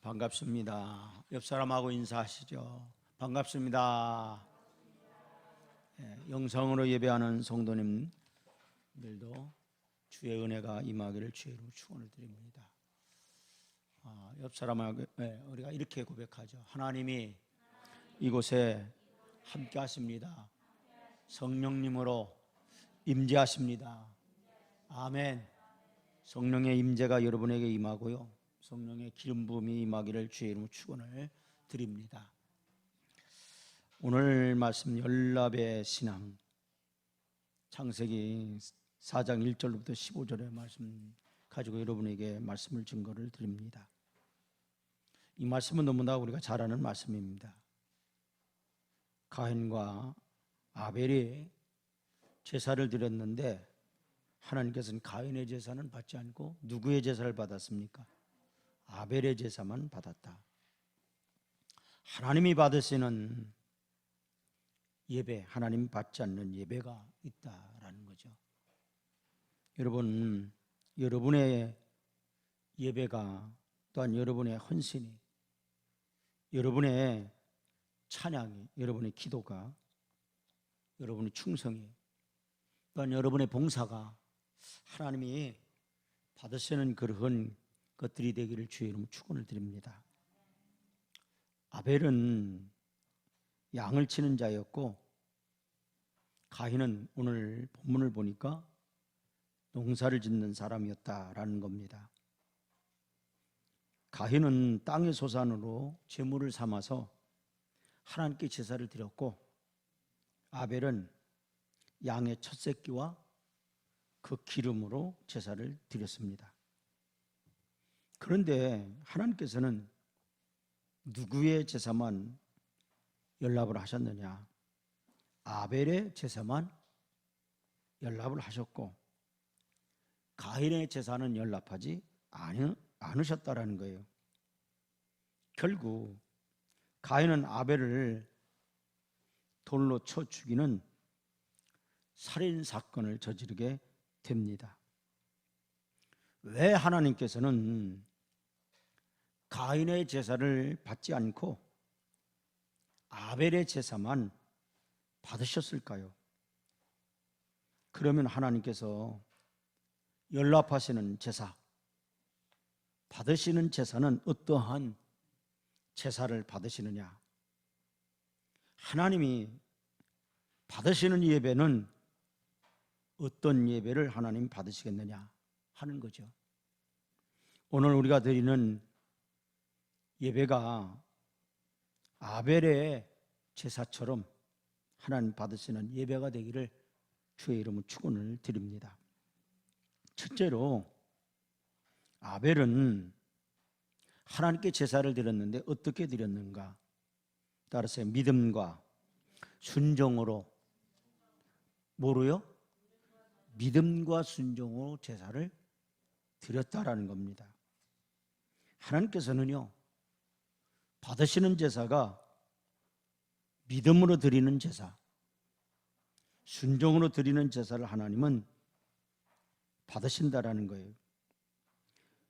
반갑습니다. 옆 사람하고 인사하시죠. 반갑습니다. 영상으로 예배하는 성도님들도 주의 은혜가 임하기를 주의 이름으로 축원을 드립니다. 옆 사람하고 우리가 이렇게 고백하죠. 하나님이 이곳에 함께 하십니다. 성령님으로 임재하십니다. 아멘. 성령의 임재가 여러분에게 임하고요, 성령의 기름 부음이 임하기를 주의 이름으로 축원을 드립니다. 오늘 말씀 연합의 신앙, 창세기 4장 1절부터 15절의 말씀 가지고 여러분에게 말씀을 증거를 드립니다. 이 말씀은 너무나 우리가 잘 아는 말씀입니다. 가인과 아벨이 제사를 드렸는데 하나님께서는 가인의 제사는 받지 않고 누구의 제사를 받았습니까? 아벨의 제사만 받았다. 하나님이 받으시는 예배, 하나님 받지 않는 예배가 있다라는 거죠. 여러분, 여러분의 예배가, 또한 여러분의 헌신이, 여러분의 찬양이, 여러분의 기도가, 여러분의 충성이, 또한 여러분의 봉사가 하나님이 받으시는 그런 것들이 되기를 주의 이름으로 축원을 드립니다. 아벨은 양을 치는 자였고, 가인은 오늘 본문을 보니까 농사를 짓는 사람이었다라는 겁니다. 가인은 땅의 소산으로 제물을 삼아서 하나님께 제사를 드렸고, 아벨은 양의 첫 새끼와 그 기름으로 제사를 드렸습니다. 그런데 하나님께서는 누구의 제사만 연락을 하셨느냐? 아벨의 제사만 연락을 하셨고, 가인의 제사는 연락하지 않으셨다라는 거예요. 결국 가인은 아벨을 돌로 쳐 죽이는 살인 사건을 저지르게 됩니다. 왜 하나님께서는 가인의 제사를 받지 않고 아벨의 제사만 받으셨을까요? 그러면 하나님께서 연락하시는 제사, 받으시는 제사는 어떠한 제사를 받으시느냐? 하나님이 받으시는 예배는 어떤 예배를 하나님 받으시겠느냐 하는 거죠. 오늘 우리가 드리는 예배가 아벨의 제사처럼 하나님 받으시는 예배가 되기를 주의 이름으로 축원을 드립니다. 첫째로, 아벨은 하나님께 제사를 드렸는데 어떻게 드렸는가? 따라서 믿음과 순종으로, 뭐로요? 믿음과 순종으로 제사를 드렸다라는 겁니다. 하나님께서는요, 받으시는 제사가 믿음으로 드리는 제사, 순종으로 드리는 제사를 하나님은 받으신다라는 거예요.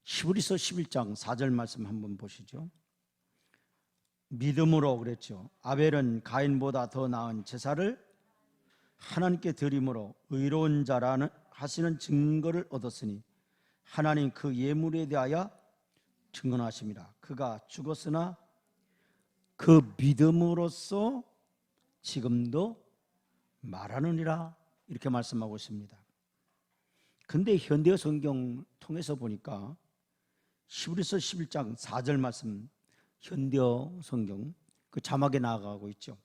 히브리서 11장 4절 말씀 한번 보시죠. 믿음으로 그랬죠. 아벨은 가인보다 더 나은 제사를 하나님께 드림으로 의로운 자라는 하시는 증거를 얻었으니 하나님 그 예물에 대하여 증언하십니다. 그가 죽었으나 그 믿음으로써 지금도 말하느니라, 이렇게 말씀하고 있습니다. 근데 현대 성경 통해서 보니까 히브리서 11장 4절 말씀, 현대 성경 그 자막에 나가고 있죠.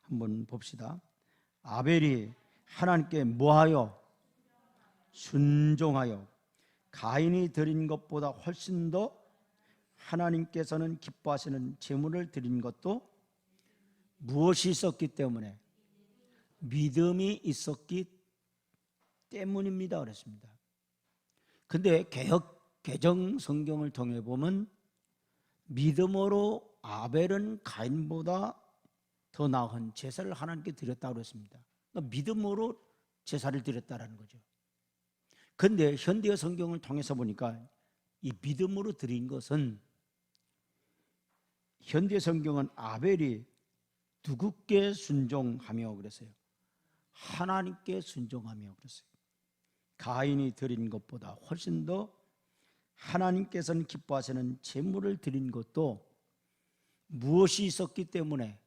한번 봅시다. 아벨이 하나님께 뭐하여? 순종하여 가인이 드린 것보다 훨씬 더 하나님께서는 기뻐하시는 제물을 드린 것도 무엇이 있었기 때문에? 믿음이 있었기 때문입니다 그랬습니다. 근데 개정 성경을 통해 보면 믿음으로 아벨은 가인보다 더 나은 제사를 하나님께 드렸다고 그랬습니다. 그러니까 믿음으로 제사를 드렸다라는 거죠. 그런데 현대의 성경을 통해서 보니까 이 믿음으로 드린 것은 현대 성경은 아벨이 누구께 순종하며 그랬어요? 하나님께 순종하며 그랬어요. 가인이 드린 것보다 훨씬 더 하나님께서는 기뻐하시는 제물을 드린 것도 무엇이 있었기 때문에?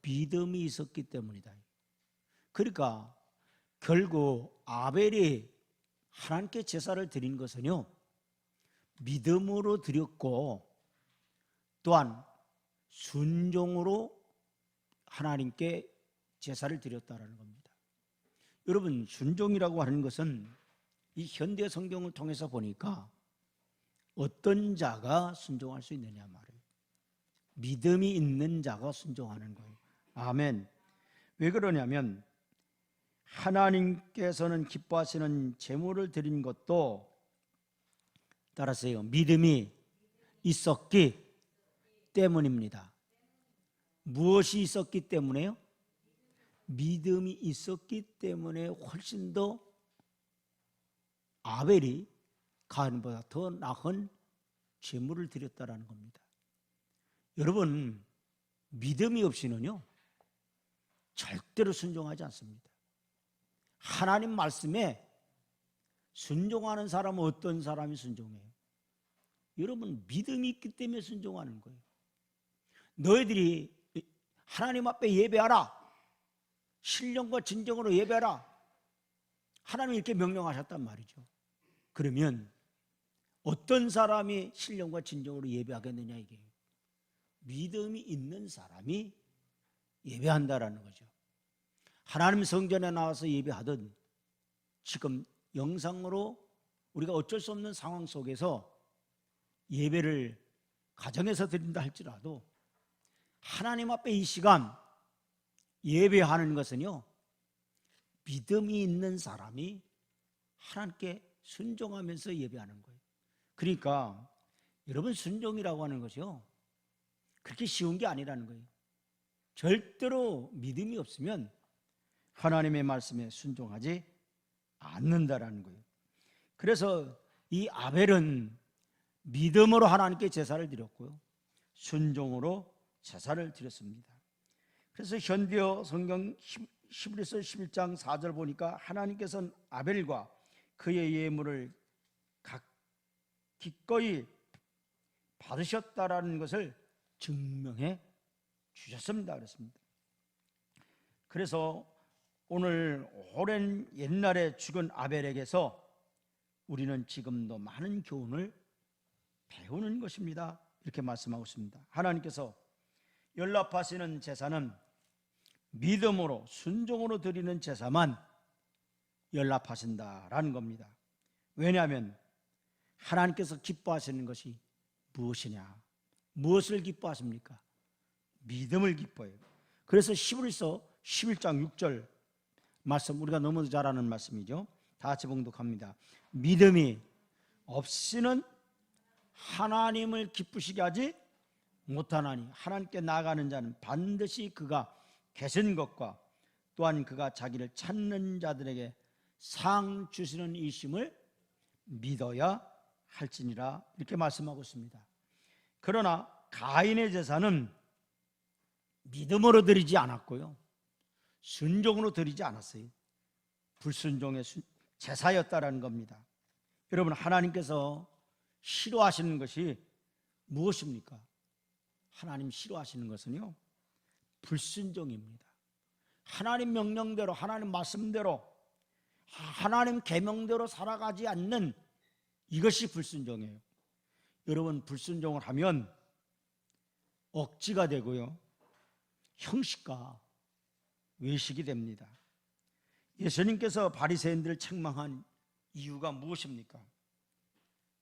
믿음이 있었기 때문이다. 그러니까 결국 아벨이 하나님께 제사를 드린 것은요, 믿음으로 드렸고 또한 순종으로 하나님께 제사를 드렸다는 겁니다. 여러분, 순종이라고 하는 것은 이 현대 성경을 통해서 보니까 어떤 자가 순종할 수 있느냐 말이에요. 믿음이 있는 자가 순종하는 거예요. 아멘. 왜 그러냐면 하나님께서는 기뻐하시는 제물을 드린 것도 따라서요, 믿음이 있었기 때문입니다. 무엇이 있었기 때문에요? 믿음이 있었기 때문에 훨씬 더 아벨이 가인보다 더 나은 제물을 드렸다라는 겁니다. 여러분, 믿음이 없이는요 절대로 순종하지 않습니다. 하나님 말씀에 순종하는 사람은 어떤 사람이 순종해요? 여러분, 믿음이 있기 때문에 순종하는 거예요. 너희들이 하나님 앞에 예배하라, 신령과 진정으로 예배하라, 하나님이 이렇게 명령하셨단 말이죠. 그러면 어떤 사람이 신령과 진정으로 예배하겠느냐, 이게 믿음이 있는 사람이 예배한다라는 거죠. 하나님 성전에 나와서 예배하든 지금 영상으로 우리가 어쩔 수 없는 상황 속에서 예배를 가정에서 드린다 할지라도 하나님 앞에 이 시간 예배하는 것은요, 믿음이 있는 사람이 하나님께 순종하면서 예배하는 거예요. 그러니까 여러분, 순종이라고 하는 것이요 그렇게 쉬운 게 아니라는 거예요. 절대로 믿음이 없으면 하나님의 말씀에 순종하지 않는다라는 거예요. 그래서 이 아벨은 믿음으로 하나님께 제사를 드렸고요, 순종으로 제사를 드렸습니다. 그래서 현대어 성경 히브리서 11장 4절 보니까 하나님께서는 아벨과 그의 예물을 기꺼이 받으셨다라는 것을 증명해 주셨습니다. 그렇습니다. 그래서 오늘 오랜 옛날에 죽은 아벨에게서 우리는 지금도 많은 교훈을 배우는 것입니다. 이렇게 말씀하고 있습니다. 하나님께서 연락하시는 제사는 믿음으로 순종으로 드리는 제사만 연락하신다라는 겁니다. 왜냐하면 하나님께서 기뻐하시는 것이 무엇이냐? 무엇을 기뻐하십니까? 믿음을 기뻐해요. 그래서 히브리서 11장 6절 말씀, 우리가 너무 잘 아는 말씀이죠. 다 같이 봉독합니다. 믿음이 없이는 하나님을 기쁘시게 하지 못하나니 하나님께 나아가는 자는 반드시 그가 계신 것과 또한 그가 자기를 찾는 자들에게 상 주시는 이심을 믿어야 할지니라, 이렇게 말씀하고 있습니다. 그러나 가인의 제사는 믿음으로 드리지 않았고요, 순종으로 드리지 않았어요. 불순종의 제사였다라는 겁니다. 여러분, 하나님께서 싫어하시는 것이 무엇입니까? 하나님 싫어하시는 것은요, 불순종입니다. 하나님 명령대로, 하나님 말씀대로, 하나님 계명대로 살아가지 않는 이것이 불순종이에요. 여러분, 불순종을 하면 억지가 되고요, 형식과 외식이 됩니다. 예수님께서 바리새인들을 책망한 이유가 무엇입니까?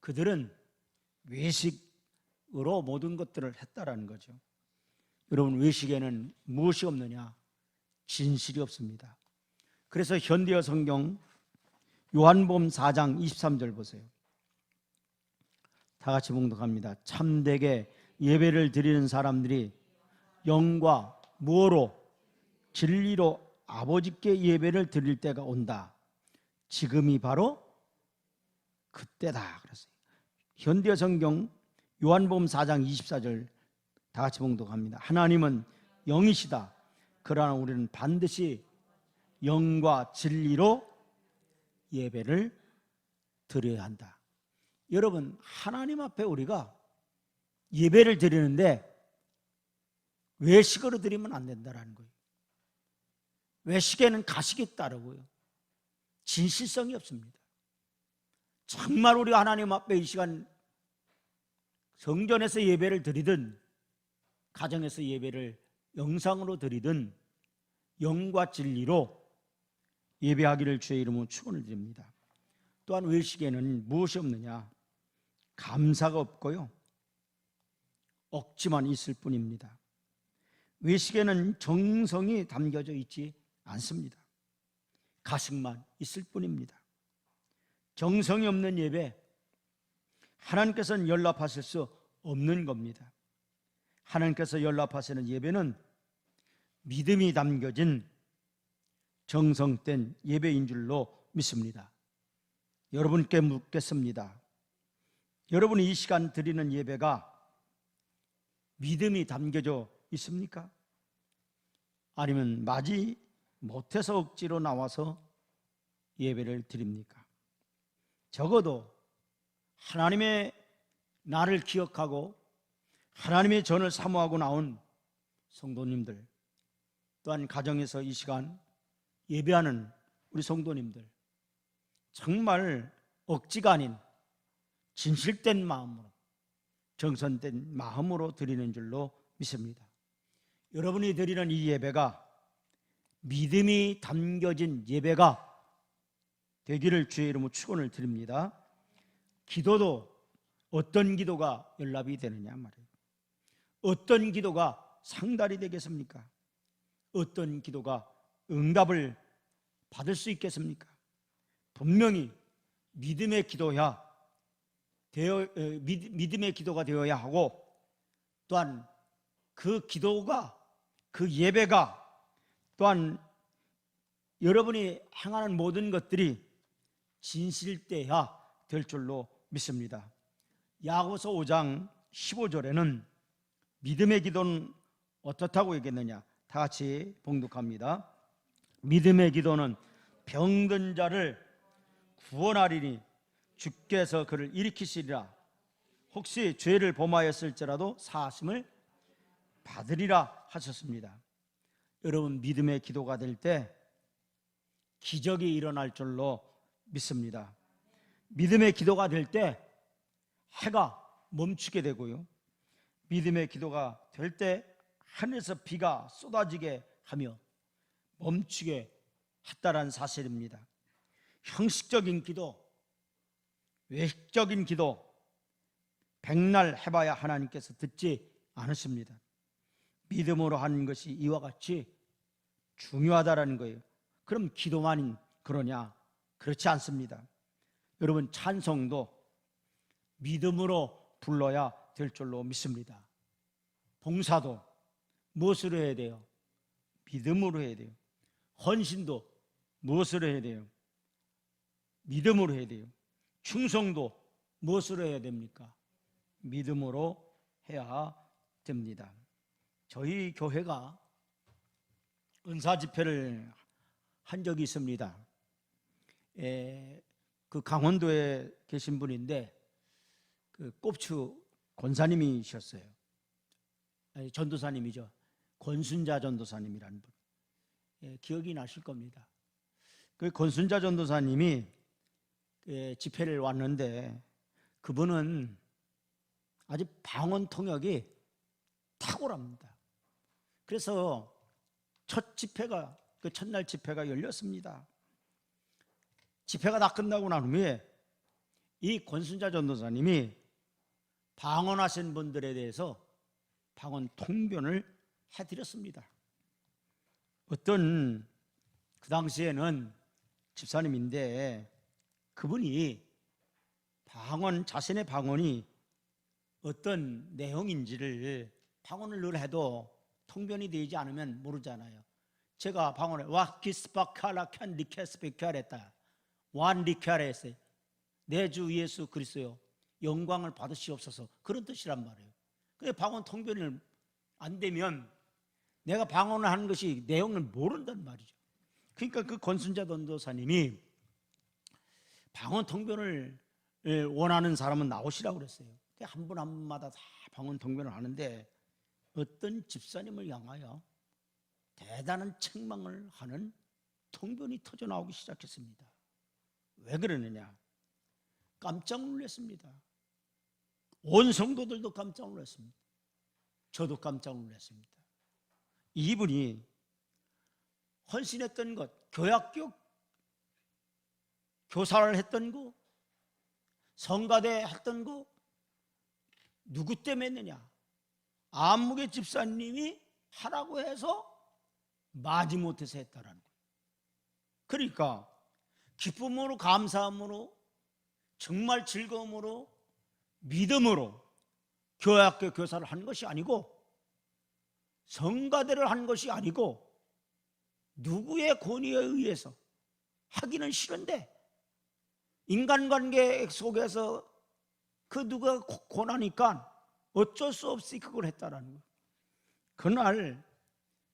그들은 외식으로 모든 것들을 했다라는 거죠. 여러분, 외식에는 무엇이 없느냐? 진실이 없습니다. 그래서 현대어 성경 요한복음 4장 23절 보세요. 다 같이 봉독합니다. 참되게 예배를 드리는 사람들이 영과 무엇로? 진리로 아버지께 예배를 드릴 때가 온다. 지금이 바로 그때다. 그랬어요. 현대어 성경 요한복음 4장 24절 다 같이 봉독합니다. 하나님은 영이시다. 그러나 우리는 반드시 영과 진리로 예배를 드려야 한다. 여러분, 하나님 앞에 우리가 예배를 드리는데 외식으로 드리면 안 된다는 거예요. 외식에는 가식이 따르고요, 진실성이 없습니다. 정말 우리 하나님 앞에 이 시간 성전에서 예배를 드리든 가정에서 예배를 영상으로 드리든 영과 진리로 예배하기를 주의 이름으로 축원을 드립니다. 또한 외식에는 무엇이 없느냐? 감사가 없고요, 억지만 있을 뿐입니다. 외식에는 정성이 담겨져 있지 않습니다. 가식만 있을 뿐입니다. 정성이 없는 예배, 하나님께서는 연락하실 수 없는 겁니다. 하나님께서 연락하시는 예배는 믿음이 담겨진 정성된 예배인 줄로 믿습니다. 여러분께 묻겠습니다. 여러분이 이 시간 드리는 예배가 믿음이 담겨져 있습니까? 아니면 마지 못해서 억지로 나와서 예배를 드립니까? 적어도 하나님의 나를 기억하고 하나님의 전을 사모하고 나온 성도님들, 또한 가정에서 이 시간 예배하는 우리 성도님들, 정말 억지가 아닌 진실된 마음으로, 정성된 마음으로 드리는 줄로 믿습니다. 여러분이 드리는 이 예배가 믿음이 담겨진 예배가 되기를 주의 이름으로 축원을 드립니다. 기도도 어떤 기도가 연락이 되느냐 말이에요. 어떤 기도가 상달이 되겠습니까? 어떤 기도가 응답을 받을 수 있겠습니까? 분명히 믿음의 기도가 되어야 하고, 또한 그 기도가, 그 예배가, 또한 여러분이 행하는 모든 것들이 진실돼야 될 줄로 믿습니다. 야고보서 5장 15절에는 믿음의 기도는 어떻다고 얘기했느냐? 다 같이 봉독합니다. 믿음의 기도는 병든 자를 구원하리니 주께서 그를 일으키시리라. 혹시 죄를 범하였을지라도 사하심을 받으리라 하셨습니다. 여러분, 믿음의 기도가 될 때 기적이 일어날 줄로 믿습니다. 믿음의 기도가 될 때 해가 멈추게 되고요, 믿음의 기도가 될 때 하늘에서 비가 쏟아지게 하며 멈추게 했다는 사실입니다. 형식적인 기도, 외식적인 기도 백날 해봐야 하나님께서 듣지 않으십니다. 믿음으로 하는 것이 이와 같이 중요하다는 거예요. 그럼 기도만 그러냐? 그렇지 않습니다. 여러분, 찬송도 믿음으로 불러야 될 줄로 믿습니다. 봉사도 무엇으로 해야 돼요? 믿음으로 해야 돼요. 헌신도 무엇으로 해야 돼요? 믿음으로 해야 돼요. 충성도 무엇으로 해야 됩니까? 믿음으로 해야 됩니다. 저희 교회가 은사 집회를 한 적이 있습니다. 그 강원도에 계신 분인데 그 꼽추 권사님이셨어요. 전도사님이죠. 권순자 전도사님이라는 분, 기억이 나실 겁니다. 그 권순자 전도사님이 집회를 왔는데 그분은 아주 방언 통역이 탁월합니다. 그래서 그 첫날 집회가 열렸습니다. 집회가 다 끝나고 난 후에 이 권순자 전도사님이 방언하신 분들에 대해서 방언 통변을 해드렸습니다. 어떤 그 당시에는 집사님인데 그분이 자신의 방언이 어떤 내용인지를 방언을 늘 해도 통변이 되지 않으면 모르잖아요. 제가 방언을 와키스파카라 캔리케스피카를 했다. 완리카를 했어요. 내 주 예수 그리스도요 영광을 받으시옵소서, 그런 뜻이란 말이에요. 그게 방언 통변을 안 되면 내가 방언을 하는 것이 내용을 모른단 말이죠. 그러니까 그 권순자 전도사님이 방언 통변을 원하는 사람은 나오시라고 그랬어요. 한 분 한 분마다 다 방언 통변을 하는데 어떤 집사님을 향하여 대단한 책망을 하는 통변이 터져 나오기 시작했습니다. 왜 그러느냐? 깜짝 놀랐습니다. 온 성도들도 깜짝 놀랐습니다. 저도 깜짝 놀랐습니다. 이분이 헌신했던 것, 교학교 교사를 했던 거, 성가대 했던 거 누구 때문에 했느냐? 안목의 집사님이 하라고 해서 마지못해서 했다라는 거예요. 그러니까 기쁨으로, 감사함으로, 정말 즐거움으로, 믿음으로 교학교 교사를 한 것이 아니고, 성가대를 한 것이 아니고, 누구의 권위에 의해서 하기는 싫은데 인간관계 속에서 그 누가 권하니까 어쩔 수 없이 그걸 했다라는 거예요. 그날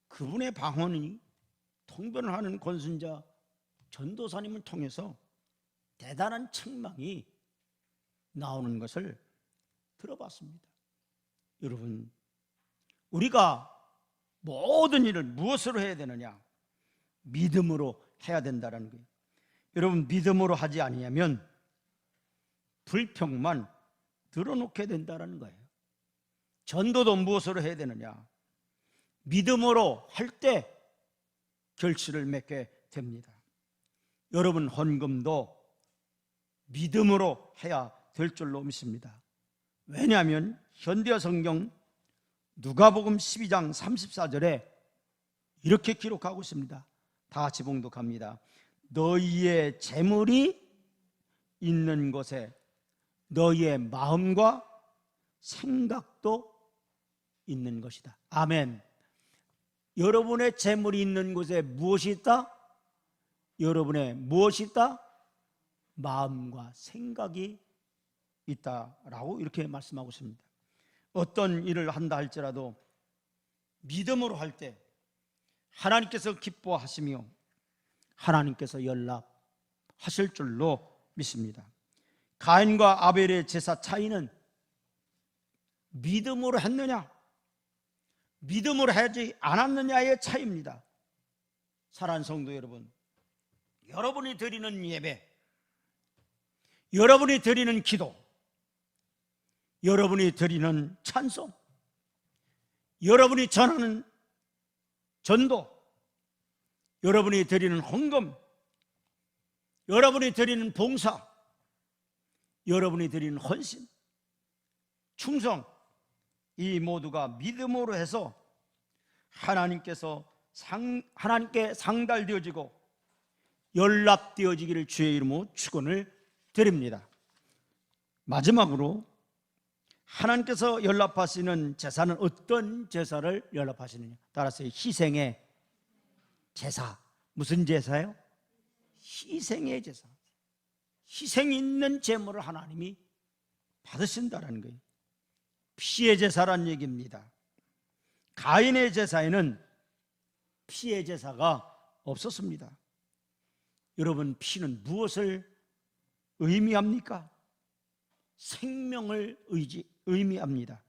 그분의 방언이 통변을 하는 권순자 전도사님을 통해서 대단한 책망이 나오는 것을 들어봤습니다. 여러분, 우리가 모든 일을 무엇으로 해야 되느냐? 믿음으로 해야 된다는 거예요. 여러분, 믿음으로 하지 아니하면 불평만 늘어놓게 된다는 거예요. 전도도 무엇으로 해야 되느냐? 믿음으로 할 때 결실을 맺게 됩니다. 여러분, 헌금도 믿음으로 해야 될 줄로 믿습니다. 왜냐하면 현대어 성경 누가복음 12장 34절에 이렇게 기록하고 있습니다. 다 같이 봉독합니다. 너희의 재물이 있는 곳에 너희의 마음과 생각도 있는 것이다. 아멘. 여러분의 재물이 있는 곳에 무엇이 있다? 여러분의 무엇이 있다? 마음과 생각이 있다라고 이렇게 말씀하고 있습니다. 어떤 일을 한다 할지라도 믿음으로 할 때 하나님께서 기뻐하시며 하나님께서 연락하실 줄로 믿습니다. 가인과 아벨의 제사 차이는 믿음으로 했느냐, 믿음으로 하지 않았느냐의 차이입니다. 사랑하는 성도 여러분, 여러분이 드리는 예배, 여러분이 드리는 기도, 여러분이 드리는 찬송, 여러분이 전하는 전도, 여러분이 드리는 헌금, 여러분이 드리는 봉사, 여러분이 드리는 헌신, 충성, 이 모두가 믿음으로 해서 하나님께 상달되어지고 연락되어지기를 주의 이름으로 축원을 드립니다. 마지막으로 하나님께서 연락하시는 제사는 어떤 제사를 연락하시느냐? 따라서 희생의 제사. 무슨 제사요? 희생의 제사. 희생 있는 제물을 하나님이 받으신다는 거예요. 피의 제사란 얘기입니다. 가인의 제사에는 피의 제사가 없었습니다. 여러분, 피는 무엇을 의미합니까? 생명을 의미합니다.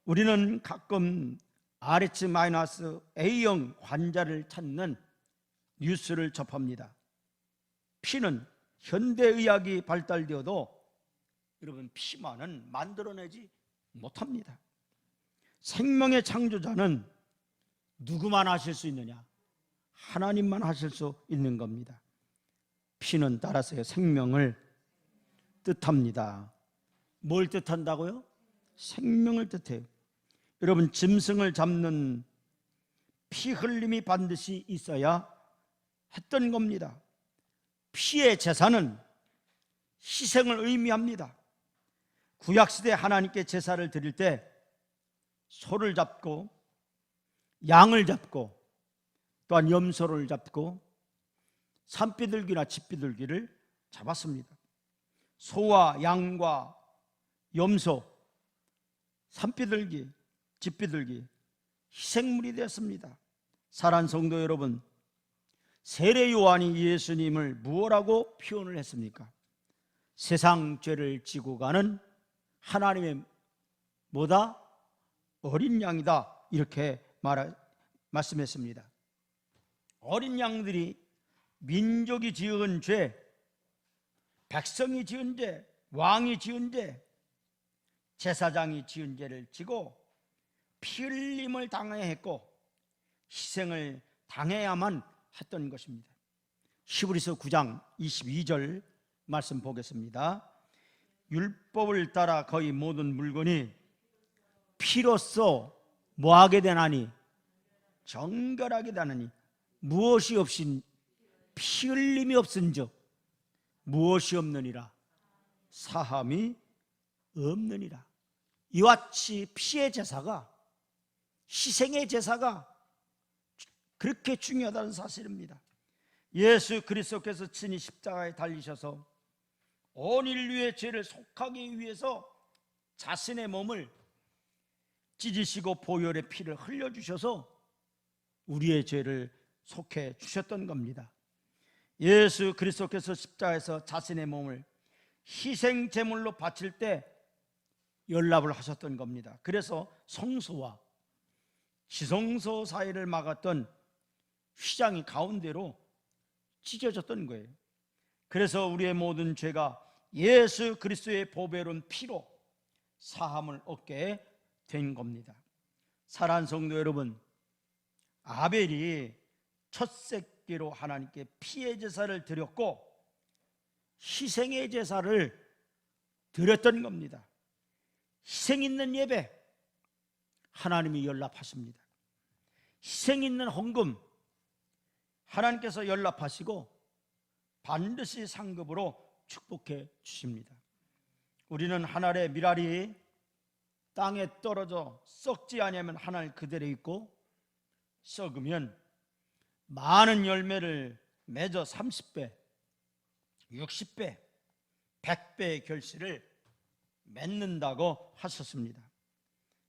우리는 가끔 RH-A형 환자를 찾는 뉴스를 접합니다. 피는 현대의학이 발달되어도 여러분, 피만은 만들어내지 못합니다. 생명의 창조자는 누구만 하실 수 있느냐? 하나님만 하실 수 있는 겁니다. 피는 따라서 생명을 뜻합니다. 뭘 뜻한다고요? 생명을 뜻해요. 여러분, 짐승을 잡는 피 흘림이 반드시 있어야 했던 겁니다. 피의 제사는 희생을 의미합니다. 구약시대 하나님께 제사를 드릴 때 소를 잡고 양을 잡고 또한 염소를 잡고 산비둘기나 집비둘기를 잡았습니다. 소와 양과 염소, 산비둘기 집비둘기, 희생물이 되었습니다. 사랑하는 성도 여러분, 세례 요한이 예수님을 무엇라고 표현을 했습니까? 세상 죄를 지고 가는 하나님의 뭐다? 어린 양이다, 이렇게 말씀했습니다. 어린 양들이 민족이 지은 죄, 백성이 지은 죄, 왕이 지은 죄, 제사장이 지은 죄를 지고 피 흘림을 당해야 했고 희생을 당해야만 했던 것입니다. 히브리서 9장 22절 말씀 보겠습니다. 율법을 따라 거의 모든 물건이 피로써 뭐하게 되나니? 정결하게 되나니 무엇이 없인 피 흘림이 없은즉 무엇이 없느니라? 사함이 없느니라. 이와 같이 피의 제사가, 희생의 제사가 그렇게 중요하다는 사실입니다. 예수 그리스도께서 친히 십자가에 달리셔서 온 인류의 죄를 속하기 위해서 자신의 몸을 찢으시고 보혈의 피를 흘려주셔서 우리의 죄를 속해 주셨던 겁니다. 예수 그리스도께서 십자가에서 자신의 몸을 희생 제물로 바칠 때 연락을 하셨던 겁니다. 그래서 성소와 지성소 사이를 막았던 휘장이 가운데로 찢어졌던 거예요. 그래서 우리의 모든 죄가 예수 그리스도의 보배로운 피로 사함을 얻게 된 겁니다. 사랑하는 성도 여러분, 아벨이 첫 새끼로 하나님께 피의 제사를 드렸고 희생의 제사를 드렸던 겁니다. 희생 있는 예배 하나님이 연락하십니다. 희생 있는 헌금 하나님께서 연락하시고 반드시 상급으로 축복해 주십니다. 우리는 하늘의 밀알이 땅에 떨어져 썩지 아니하면 하늘 그대로 있고 썩으면 많은 열매를 맺어 30배, 60배, 100배의 결실을 맺는다고 하셨습니다.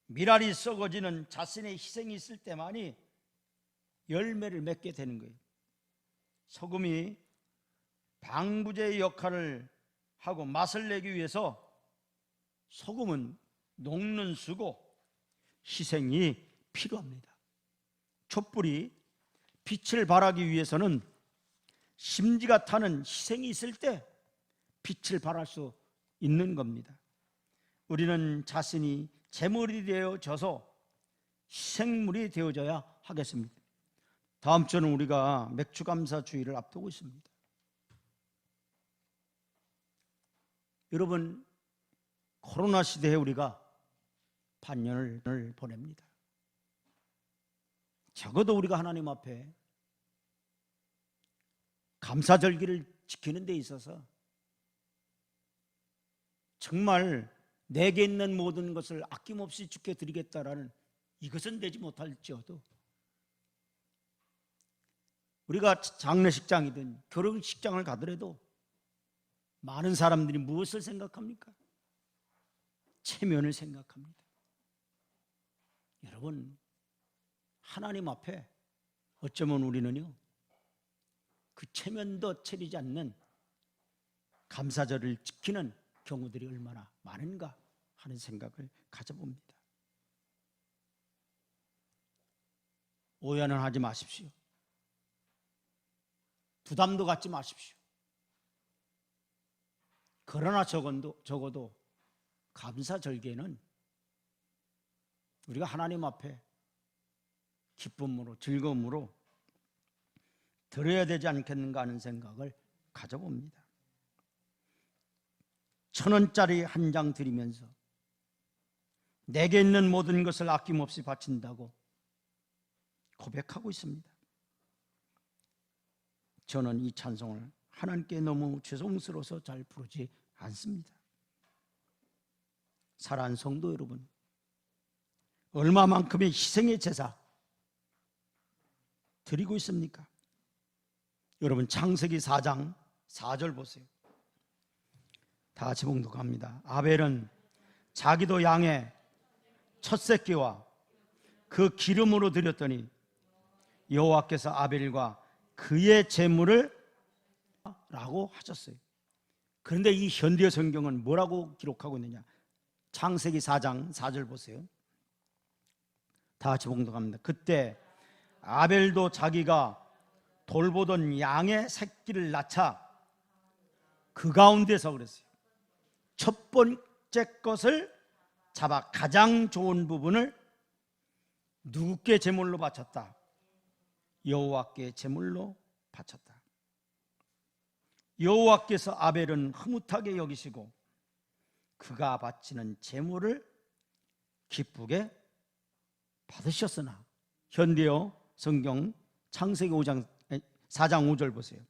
밀알이 썩어지는 자신의 희생이 있을 때만이 열매를 맺게 되는 거예요. 소금이 방부제의 역할을 하고 맛을 내기 위해서 소금은 녹는 수고 희생이 필요합니다. 촛불이 빛을 발하기 위해서는 심지가 타는 희생이 있을 때 빛을 발할 수 있는 겁니다. 우리는 자신이 제물이 되어져서 희생물이 되어져야 하겠습니다. 다음 주는 우리가 맥주감사주의를 앞두고 있습니다. 여러분, 코로나 시대에 우리가 반년을 보냅니다. 적어도 우리가 하나님 앞에 감사절기를 지키는 데 있어서 정말 내게 있는 모든 것을 아낌없이 주께 드리겠다라는 이것은 되지 못할지어도 우리가 장례식장이든 결혼식장을 가더라도 많은 사람들이 무엇을 생각합니까? 체면을 생각합니다. 여러분, 하나님 앞에 어쩌면 우리는요 그 체면도 차리지 않는 감사절을 지키는 경우들이 얼마나 많은가 하는 생각을 가져봅니다. 오해는 하지 마십시오. 부담도 갖지 마십시오. 그러나 적어도 감사절기에는 우리가 하나님 앞에 기쁨으로 즐거움으로 드려야 되지 않겠는가 하는 생각을 가져봅니다. 1,000원짜리 한 장 드리면서 내게 있는 모든 것을 아낌없이 바친다고 고백하고 있습니다. 저는 이 찬송을 하나님께 너무 죄송스러워서 잘 부르지 않습니다. 사랑하는 성도 여러분, 얼마만큼의 희생의 제사 드리고 있습니까? 여러분, 창세기 4장 4절 보세요. 다 같이 봉독합니다. 아벨은 자기도 양의 첫 새끼와 그 기름으로 드렸더니 여호와께서 아벨과 그의 제물을 라고 하셨어요. 그런데 이 현대 성경은 뭐라고 기록하고 있느냐? 창세기 4장 4절 보세요. 다 같이 봉독합니다. 그때 아벨도 자기가 돌보던 양의 새끼를 낳자 그 가운데서 그랬어요. 첫 번째 것을 잡아 가장 좋은 부분을 누구께 제물로 바쳤다? 여호와께 제물로 바쳤다. 여호와께서 아벨은 흐뭇하게 여기시고 그가 바치는 제물을 기쁘게 받으셨으나, 현대어 성경 창세기 4장 5절 보세요.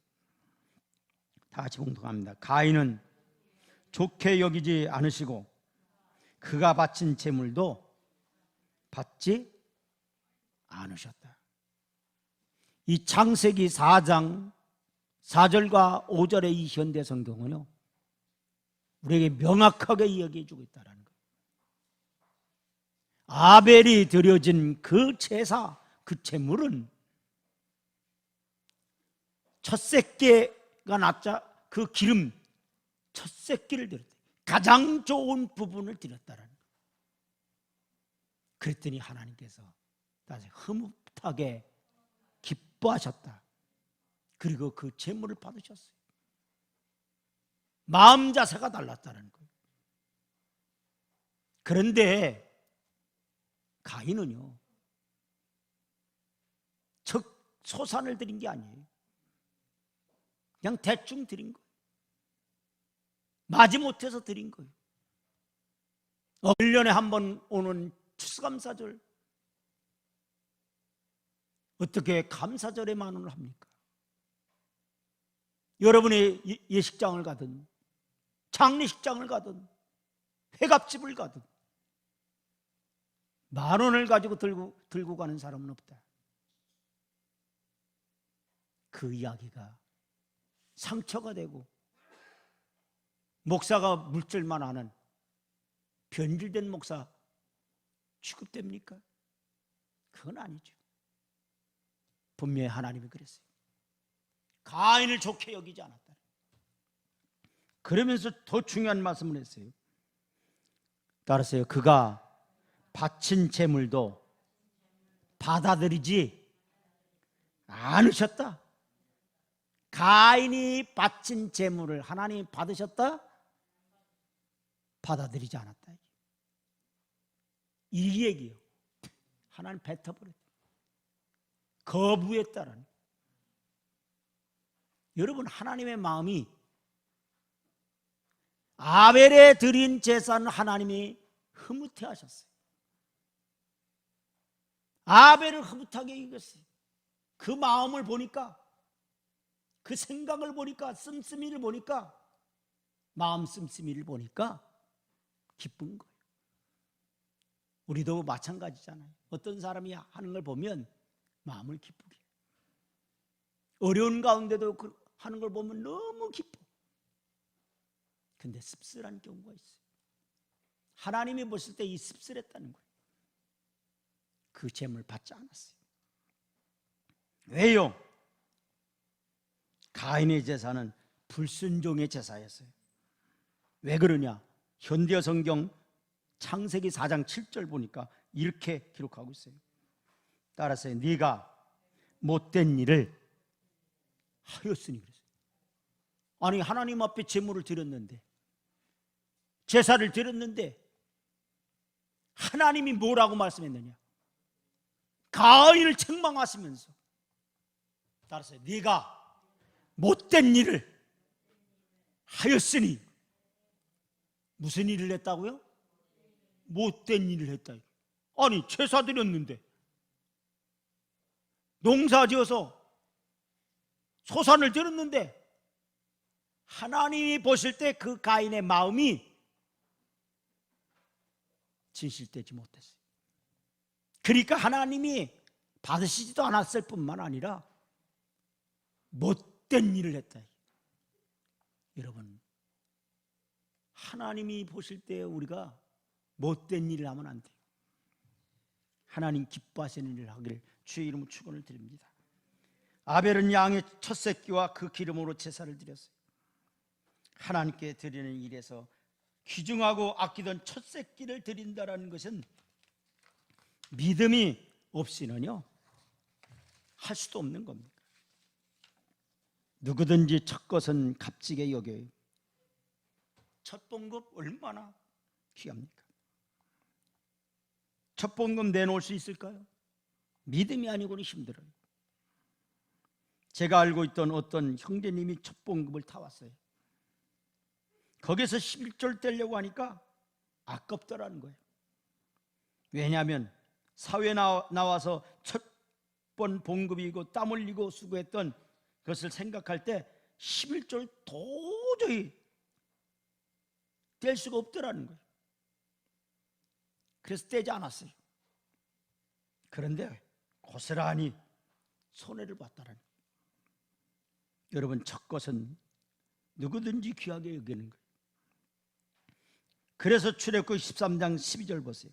다 같이 봉독합니다. 가인은 좋게 여기지 않으시고 그가 바친 제물도 받지 않으셨다. 이 창세기 4장 4절과 5절의 이 현대 성경은요, 우리에게 명확하게 이야기해 주고 있다는 거예요. 아벨이 드려진 그 제사, 그 제물은 첫 새끼가 낳자 그 기름, 첫 새끼를 드렸다. 가장 좋은 부분을 드렸다는 거예요. 그랬더니 하나님께서 다시 흐뭇하게 기뻐하셨다. 그리고 그 제물을 받으셨어요. 마음 자세가 달랐다는 거예요. 그런데 가인은요, 소산을 드린 게 아니에요. 그냥 대충 드린 거예요. 마지못해서 드린 거예요. 1년에 한 번 오는 추수감사절, 어떻게 감사절에 만원을 합니까? 여러분이 예식장을 가든 장례식장을 가든 회갑집을 가든 10,000원을 가지고 들고 가는 사람은 없다. 그 이야기가 상처가 되고 목사가 물질만 하는 변질된 목사 취급됩니까? 그건 아니죠. 분명히 하나님이 그랬어요. 가인을 좋게 여기지 않았다. 그러면서 더 중요한 말씀을 했어요. 따라서요, 그가 바친 제물도 받아들이지 않으셨다. 가인이 바친 제물을 하나님이 받으셨다? 받아들이지 않았다. 이 얘기요. 하나님 뱉어버렸다. 거부했다라는. 여러분, 하나님의 마음이 아벨에 드린 제사는 하나님이 흐뭇해 하셨어요. 아벨을 흐뭇하게 이겼어요. 그 마음을 보니까, 그 생각을 보니까, 씀씀이를 보니까, 마음 씀씀이를 보니까 기쁜 거예요. 우리도 마찬가지잖아요. 어떤 사람이 하는 걸 보면 마음을 기쁘게 해요. 어려운 가운데도 하는 걸 보면 너무 기뻐. 근데 씁쓸한 경우가 있어요. 하나님이 보실 때 이 씁쓸했다는 거예요. 그 제물 받지 않았어요. 왜요? 가인의 제사는 불순종의 제사였어요. 왜 그러냐? 현대어 성경 창세기 4장 7절 보니까 이렇게 기록하고 있어요. 따라서 네가 못된 일을 하였으니 그랬어요. 아니, 하나님 앞에 제물을 드렸는데, 제사를 드렸는데 하나님이 뭐라고 말씀했느냐? 가인을 책망하시면서, 따라서 네가 못된 일을 하였으니, 무슨 일을 했다고요? 못된 일을 했다. 아니, 제사 드렸는데, 농사 지어서 소산을 드렸는데, 하나님이 보실 때 그 가인의 마음이 진실되지 못했어요. 그러니까 하나님이 받으시지도 않았을 뿐만 아니라 못된 일을 했다. 여러분, 하나님이 보실 때 우리가 못된 일을 하면 안 돼요. 하나님 기뻐하시는 일을 하기를 주의 이름으로 축원을 드립니다. 아벨은 양의 첫 새끼와 그 기름으로 제사를 드렸어요. 하나님께 드리는 일에서 귀중하고 아끼던 첫 새끼를 드린다라는 것은 믿음이 없이는요 할 수도 없는 겁니다. 누구든지 첫 것은 값지게 여겨요. 첫 봉급 얼마나 귀합니까? 첫 봉급 내놓을 수 있을까요? 믿음이 아니고는 힘들어요. 제가 알고 있던 어떤 형제님이 첫 봉급을 타왔어요. 거기서 11조를 떼려고 하니까 아깝더라는 거예요. 왜냐하면 사회에 나와서 첫 번 봉급이고 땀 흘리고 수고했던 그것을 생각할 때 11조를 도저히 뗄 수가 없더라는 거예요. 그래서 떼지 않았어요. 그런데 고스란히 손해를 봤다는 거예요. 여러분, 첫 것은 누구든지 귀하게 여기는 거예요. 그래서 출애굽기 13장 12절 보세요.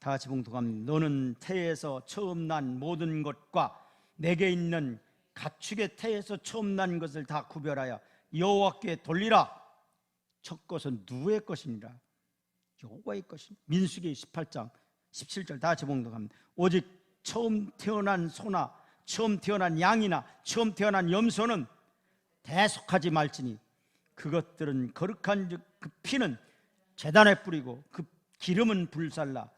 다 같이 봉독합니다. 너는 태에서 처음 난 모든 것과 내게 있는 가축의 태에서 처음 난 것을 다 구별하여 여호와께 돌리라. 첫 것은 누구의 것이니라? 여호와의 것이니라. 민수기 18장 17절 다 같이 봉독합니다. 오직 처음 태어난 소나 처음 태어난 양이나 처음 태어난 염소는 대속하지 말지니 그것들은 거룩한 그 피는 제단에 뿌리고 그 기름은 불살라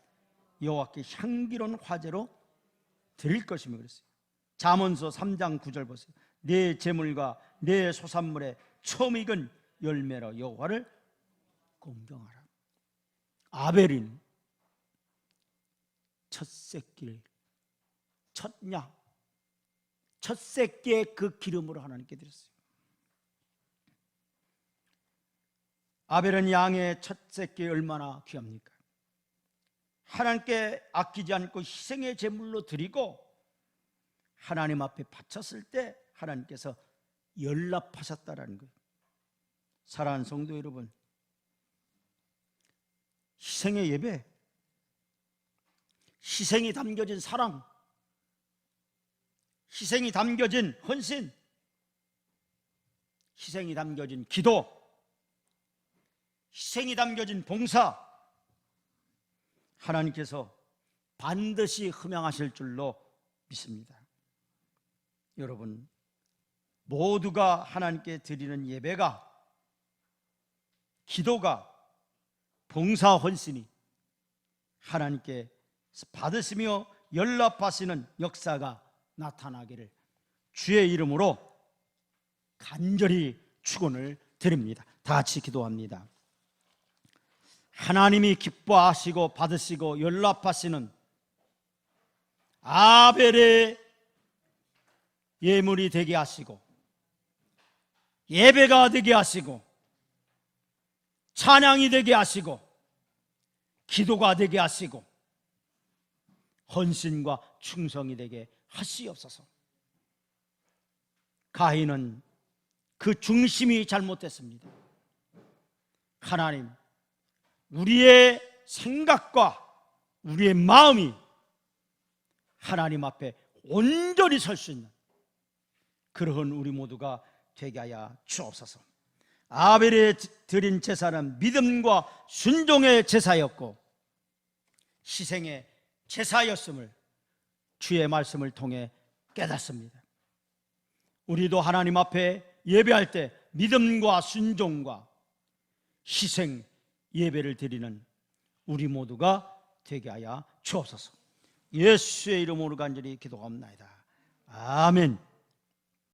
여호와께 향기로운 화제로 드릴 것이며 그랬어요. 잠언서 3장 9절 보세요. 내 제물과 내 소산물에 처음 익은 열매로 여호와를 공경하라. 아벨인 첫 새끼를 첫 양, 첫 새끼의 그 기름으로 하나님께 드렸어요. 아벨은 양의 첫 새끼 얼마나 귀합니까? 하나님께 아끼지 않고 희생의 제물로 드리고 하나님 앞에 바쳤을 때 하나님께서 연락하셨다라는 거예요. 사랑하는 성도 여러분, 희생의 예배, 희생이 담겨진 사랑, 희생이 담겨진 헌신, 희생이 담겨진 기도, 희생이 담겨진 봉사, 하나님께서 반드시 흠양하실 줄로 믿습니다. 여러분, 모두가 하나님께 드리는 예배가, 기도가, 봉사 헌신이 하나님께 받으시며 연락하시는 역사가 나타나기를 주의 이름으로 간절히 축원을 드립니다. 다 같이 기도합니다. 하나님이 기뻐하시고 받으시고 연락하시는 아벨의 예물이 되게 하시고 예배가 되게 하시고 찬양이 되게 하시고 기도가 되게 하시고 헌신과 충성이 되게 하시옵소서. 가인은 그 중심이 잘못됐습니다. 하나님, 우리의 생각과 우리의 마음이 하나님 앞에 온전히 설 수 있는 그러한 우리 모두가 되게 하여 주옵소서. 아벨이 드린 제사는 믿음과 순종의 제사였고 희생의 제사였음을 주의 말씀을 통해 깨닫습니다. 우리도 하나님 앞에 예배할 때 믿음과 순종과 희생 예배를 드리는 우리 모두가 되게 하여 주옵소서. 예수의 이름으로 간절히 기도합니다. 아멘.